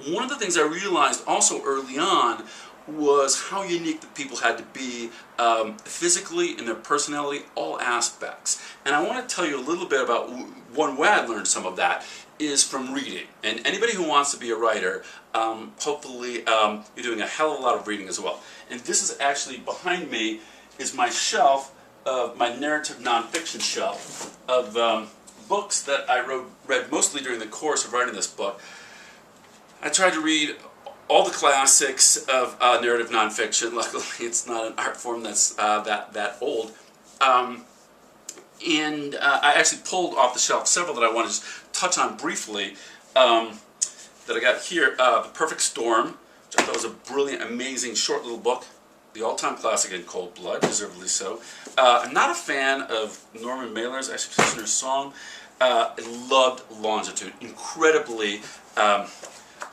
one of the things I realized also early on was how unique the people had to be physically, in their personality, all aspects. And I want to tell you a little bit about one way I learned some of that is from reading. And anybody who wants to be a writer, hopefully you're doing a hell of a lot of reading as well. And this is actually, behind me, is my shelf of my narrative nonfiction shelf of books that I read mostly during the course of writing this book. I tried to read all the classics of narrative nonfiction. Luckily, it's not an art form that's that old. And I actually pulled off the shelf several that I want to just touch on briefly. That I got here, The Perfect Storm, which I thought was a brilliant, amazing, short little book. The all-time classic in cold blood, deservedly so. I'm not a fan of Norman Mailer's Executioner's Song. I loved Longitude. Incredibly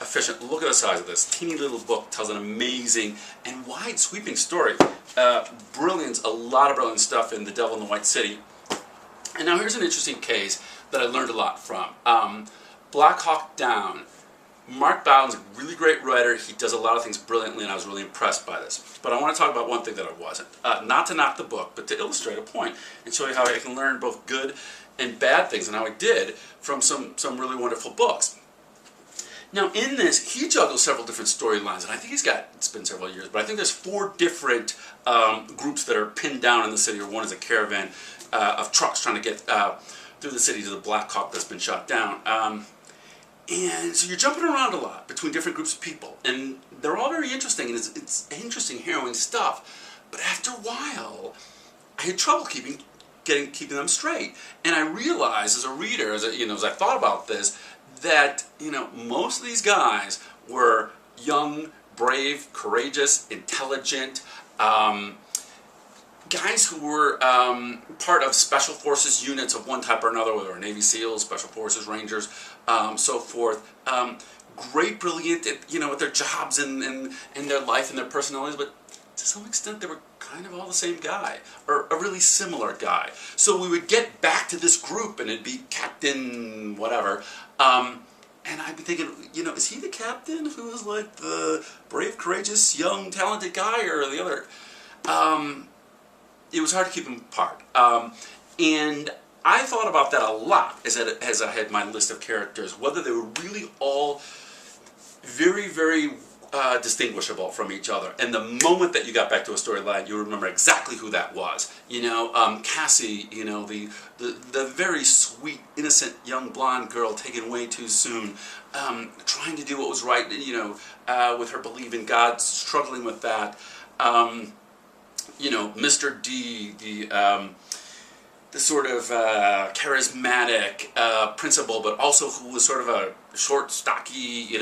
efficient. Look at the size of this. Teeny little book tells an amazing and wide sweeping story. Brilliance, a lot of brilliant stuff in The Devil in the White City. And now here's an interesting case that I learned a lot from. Black Hawk Down. Mark Bowden's a really great writer. He does a lot of things brilliantly, and I was really impressed by this. But I want to talk about one thing that I wasn't. Not to knock the book, but to illustrate a point and show you how I can learn both good and bad things, and how I did from some really wonderful books. Now in this, he juggles several different storylines, and I think it's been several years, but I think there's 4 different groups that are pinned down in the city, or one is a caravan of trucks trying to get through the city to the Black Hawk that's been shot down. And so you're jumping around a lot between different groups of people, and they're all very interesting, and it's interesting, harrowing stuff. But after a while, I had trouble keeping them straight, and I realized as a reader, as I thought about this, that most of these guys were young, brave, courageous, intelligent. Guys who were part of special forces units of one type or another, whether Navy SEALs, Special Forces, Rangers, so forth. Great, brilliant, at their jobs and their life and their personalities, but to some extent they were kind of all the same guy, or a really similar guy. So we would get back to this group and it'd be Captain whatever, and I'd be thinking, is he the captain who was like the brave, courageous, young, talented guy, or the other? It was hard to keep them apart. And I thought about that a lot as I had my list of characters, whether they were really all very, very distinguishable from each other. And the moment that you got back to a storyline, you remember exactly who that was. Cassie, the very sweet, innocent young blonde girl taken way too soon, trying to do what was right, with her belief in God, struggling with that. Mr. D, the sort of charismatic principal, but also who was sort of a short, stocky,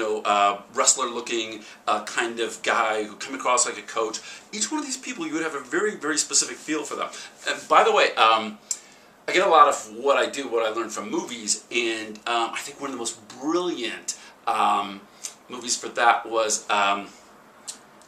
wrestler-looking kind of guy who came across like a coach. Each one of these people, you would have a very, very specific feel for them. And by the way, I get a lot of what I learned from movies, and I think one of the most brilliant movies for that was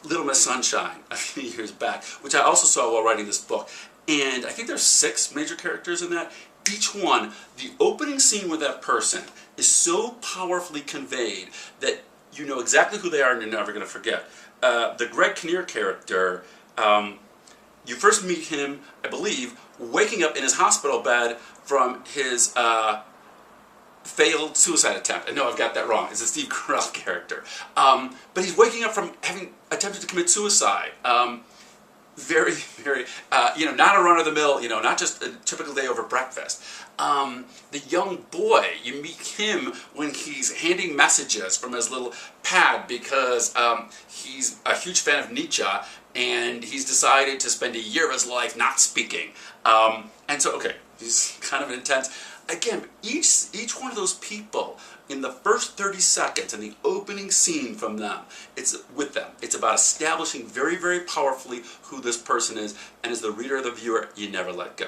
Little Miss Sunshine a few years back, which I also saw while writing this book. And I think there's 6 major characters in that. Each one, the opening scene with that person is so powerfully conveyed that you know exactly who they are and you're never going to forget. The Greg Kinnear character, you first meet him, I believe, waking up in his hospital bed from his failed suicide attempt. No, I've got that wrong. It's a Steve Carell character. But he's waking up from having attempted to commit suicide. Very, very, not a run-of-the-mill, not just a typical day over breakfast. The young boy, you meet him when he's handing messages from his little pad because he's a huge fan of Nietzsche, and he's decided to spend a year of his life not speaking. And so, okay, he's kind of intense. Again, each one of those people, in the first 30 seconds, in the opening scene from them, it's with them. It's about establishing very, very powerfully who this person is, and as the reader or the viewer, you never let go.